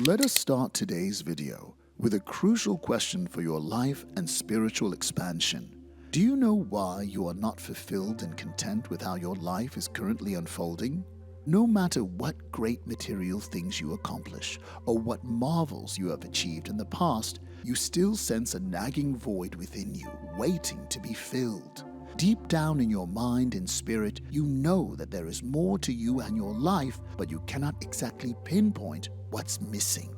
Let us start today's video with a crucial question for your life and spiritual expansion. Do you know why you are not fulfilled and content with how your life is currently unfolding? No matter what great material things you accomplish or what marvels you have achieved in the past, you still sense a nagging void within you, waiting to be filled. Deep down in your mind and spirit, you know that there is more to you and your life, but you cannot exactly pinpoint what's missing.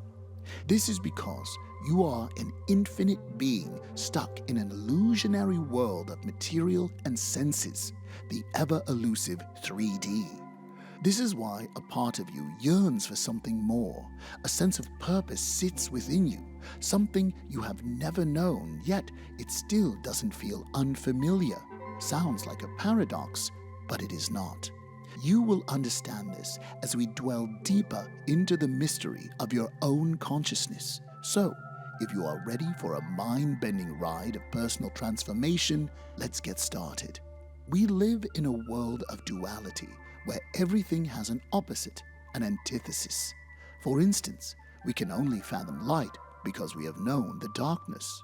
This is because you are an infinite being stuck in an illusionary world of material and senses, the ever-elusive 3D. This is why a part of you yearns for something more. A sense of purpose sits within you, something you have never known, yet it still doesn't feel unfamiliar. Sounds like a paradox, but it is not. You will understand this as we dwell deeper into the mystery of your own consciousness. So, if you are ready for a mind-bending ride of personal transformation, let's get started. We live in a world of duality where everything has an opposite, an antithesis. For instance, we can only fathom light because we have known the darkness.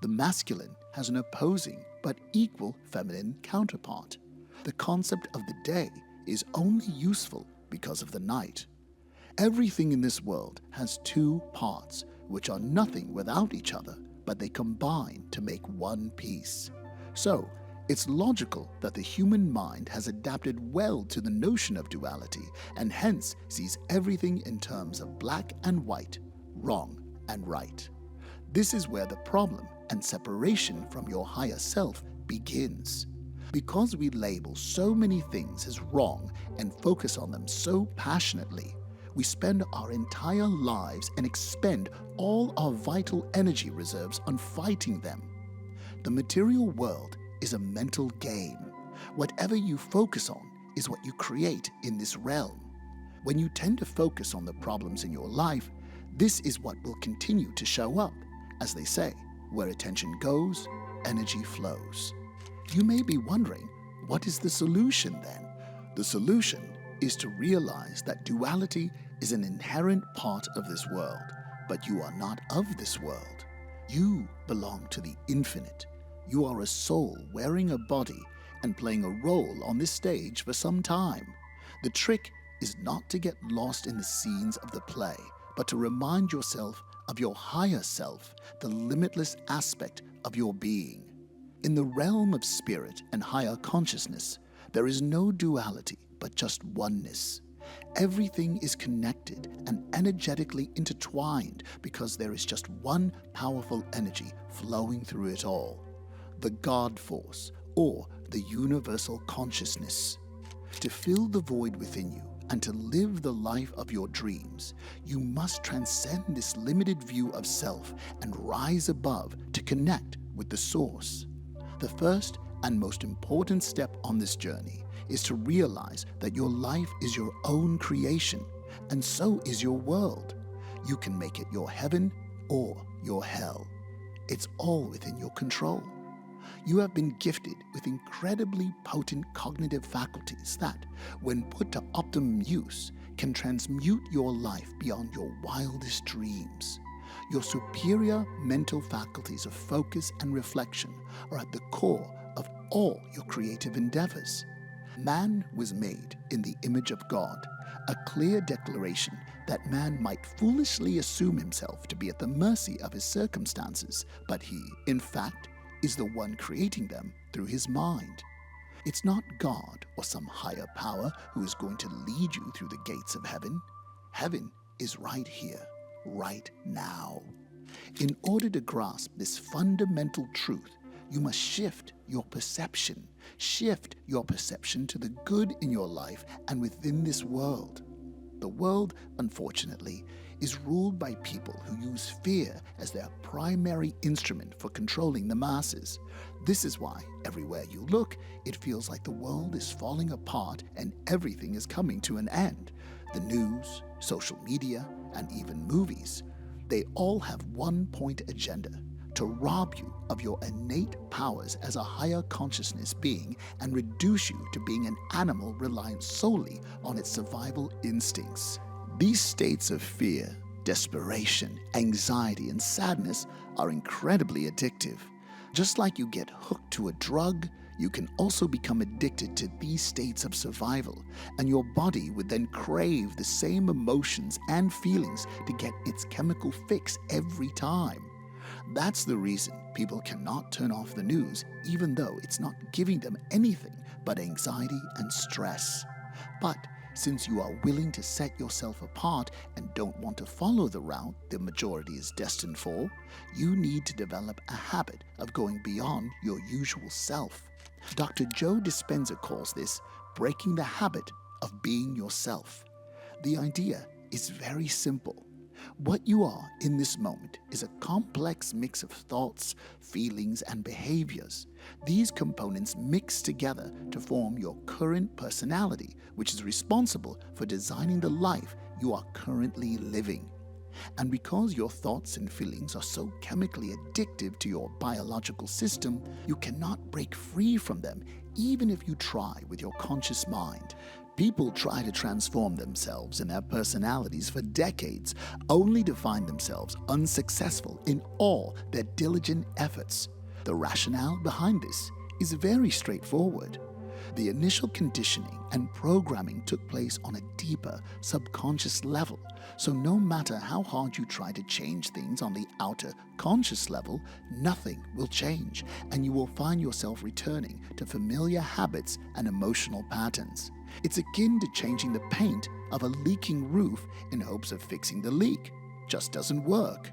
The masculine has an opposing but equal feminine counterpart. The concept of the day is only useful because of the night. Everything in this world has two parts which are nothing without each other, but they combine to make one piece. So, it's logical that the human mind has adapted well to the notion of duality and hence sees everything in terms of black and white, wrong and right. This is where the problem and separation from your higher self begins. Because we label so many things as wrong and focus on them so passionately, we spend our entire lives and expend all our vital energy reserves on fighting them. The material world is a mental game. Whatever you focus on is what you create in this realm. When you tend to focus on the problems in your life, this is what will continue to show up. As they say, where attention goes, energy flows. You may be wondering, what is the solution then? The solution is to realize that duality is an inherent part of this world, but you are not of this world. You belong to the infinite. You are a soul wearing a body and playing a role on this stage for some time. The trick is not to get lost in the scenes of the play, but to remind yourself of your higher self, the limitless aspect of your being. In the realm of spirit and higher consciousness, there is no duality but just oneness. Everything is connected and energetically intertwined because there is just one powerful energy flowing through it all. The God force, or the universal consciousness. To fill the void within you and to live the life of your dreams, you must transcend this limited view of self and rise above to connect with the source. The first and most important step on this journey is to realize that your life is your own creation, and so is your world. You can make it your heaven or your hell. It's all within your control. You have been gifted with incredibly potent cognitive faculties that, when put to optimum use, can transmute your life beyond your wildest dreams. Your superior mental faculties of focus and reflection are at the core of all your creative endeavors. Man was made in the image of God, a clear declaration that man might foolishly assume himself to be at the mercy of his circumstances, but he, in fact, is the one creating them through his mind. It's not God or some higher power who is going to lead you through the gates of heaven. Heaven is right here, right now. In order to grasp this fundamental truth, you must shift your perception. Shift your perception to the good in your life and within this world. The world, unfortunately, is ruled by people who use fear as their primary instrument for controlling the masses. This is why, everywhere you look, it feels like the world is falling apart and everything is coming to an end. The news, social media, and even movies, they all have one point agenda: to rob you of your innate powers as a higher consciousness being and reduce you to being an animal reliant solely on its survival instincts. These states of fear Desperation, anxiety, and sadness are incredibly addictive. Just like you get hooked to a drug, you can also become addicted to these states of survival, and your body would then crave the same emotions and feelings to get its chemical fix every time. That's the reason people cannot turn off the news, even though it's not giving them anything but anxiety and stress. But since you are willing to set yourself apart and don't want to follow the route the majority is destined for, you need to develop a habit of going beyond your usual self. Dr. Joe Dispenza calls this breaking the habit of being yourself. The idea is very simple. What you are in this moment is a complex mix of thoughts, feelings, and behaviors. These components mix together to form your current personality, which is responsible for designing the life you are currently living. And because your thoughts and feelings are so chemically addictive to your biological system, you cannot break free from them even if you try with your conscious mind. People try to transform themselves and their personalities for decades, only to find themselves unsuccessful in all their diligent efforts. The rationale behind this is very straightforward. The initial conditioning and programming took place on a deeper, subconscious level, so no matter how hard you try to change things on the outer, conscious level, nothing will change, and you will find yourself returning to familiar habits and emotional patterns. It's akin to changing the paint of a leaking roof in hopes of fixing the leak. Just doesn't work.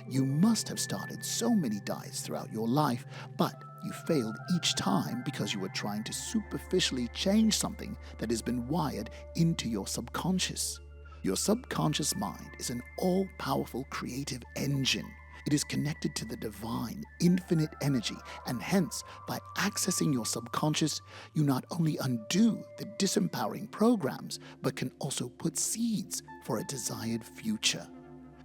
You must have started so many diets throughout your life, but you failed each time because you were trying to superficially change something that has been wired into your subconscious. Your subconscious mind is an all-powerful creative engine. It is connected to the divine, infinite energy, and hence, by accessing your subconscious, you not only undo the disempowering programs, but can also put seeds for a desired future.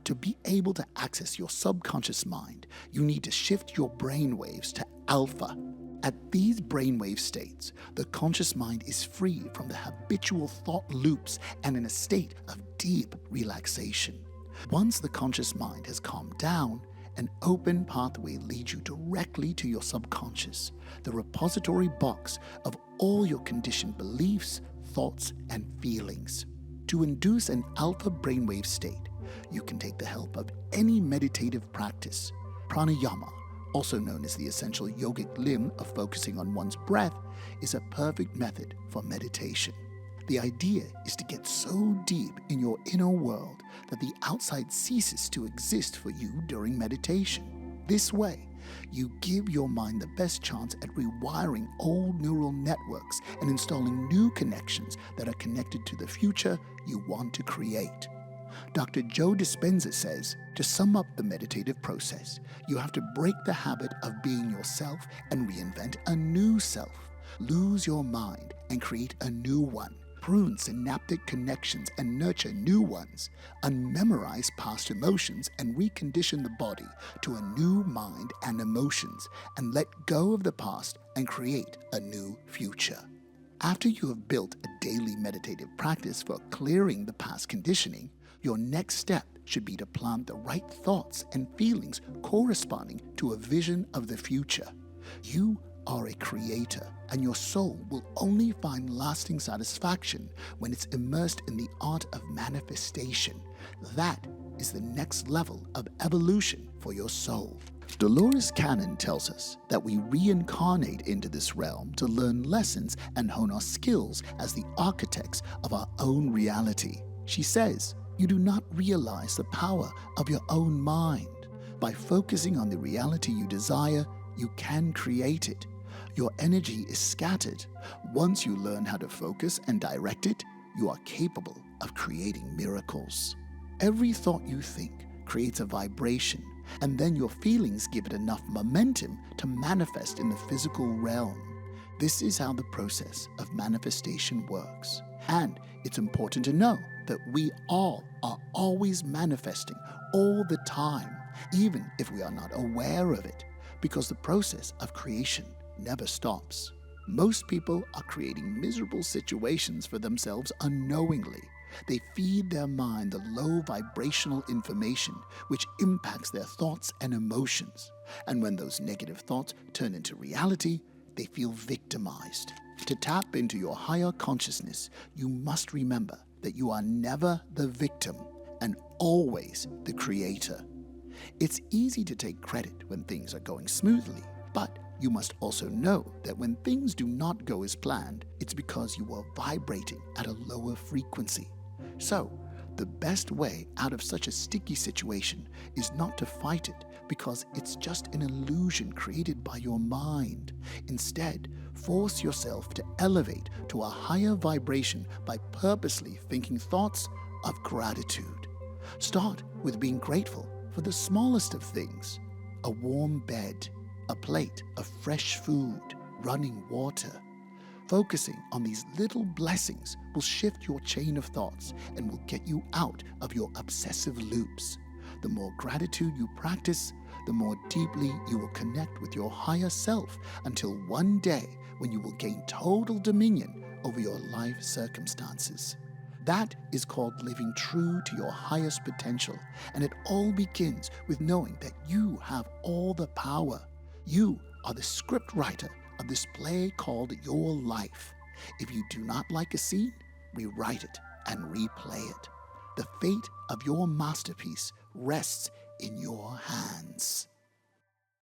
To be able to access your subconscious mind, you need to shift your brain waves to alpha. At these brainwave states, the conscious mind is free from the habitual thought loops and in a state of deep relaxation. Once the conscious mind has calmed down, an open pathway leads you directly to your subconscious, the repository box of all your conditioned beliefs, thoughts, and feelings. To induce an alpha brainwave state, you can take the help of any meditative practice. Pranayama, also known as the essential yogic limb of focusing on one's breath, is a perfect method for meditation. The idea is to get so deep in your inner world that the outside ceases to exist for you during meditation. This way, you give your mind the best chance at rewiring old neural networks and installing new connections that are connected to the future you want to create. Dr. Joe Dispenza says, to sum up the meditative process, you have to break the habit of being yourself and reinvent a new self. Lose your mind and create a new one. Prune synaptic connections and nurture new ones. Unmemorize past emotions and recondition the body to a new mind and emotions, and let go of the past and create a new future. After you have built a daily meditative practice for clearing the past conditioning, your next step should be to plant the right thoughts and feelings corresponding to a vision of the future. You are a creator, and your soul will only find lasting satisfaction when it's immersed in the art of manifestation. That is the next level of evolution for your soul. Dolores Cannon tells us that we reincarnate into this realm to learn lessons and hone our skills as the architects of our own reality. She says, you do not realize the power of your own mind. By focusing on the reality you desire, you can create it. Your energy is scattered. Once you learn how to focus and direct it, you are capable of creating miracles. Every thought you think creates a vibration, and then your feelings give it enough momentum to manifest in the physical realm. This is how the process of manifestation works. And it's important to know that we all are always manifesting all the time, even if we are not aware of it, because the process of creation never stops. Most people are creating miserable situations for themselves unknowingly. They feed their mind the low vibrational information which impacts their thoughts and emotions. And when those negative thoughts turn into reality, they feel victimized. To tap into your higher consciousness, you must remember that you are never the victim and always the creator. It's easy to take credit when things are going smoothly, but you must also know that when things do not go as planned, it's because you are vibrating at a lower frequency. So, the best way out of such a sticky situation is not to fight it because it's just an illusion created by your mind. Instead, force yourself to elevate to a higher vibration by purposely thinking thoughts of gratitude. Start with being grateful for the smallest of things: a warm bed, a plate of fresh food, running water. Focusing on these little blessings will shift your chain of thoughts and will get you out of your obsessive loops. The more gratitude you practice, the more deeply you will connect with your higher self until one day when you will gain total dominion over your life circumstances. That is called living true to your highest potential, and it all begins with knowing that you have all the power. You are the script writer of this play called your life. If you do not like a scene, rewrite it and replay it. The fate of your masterpiece rests in your hands.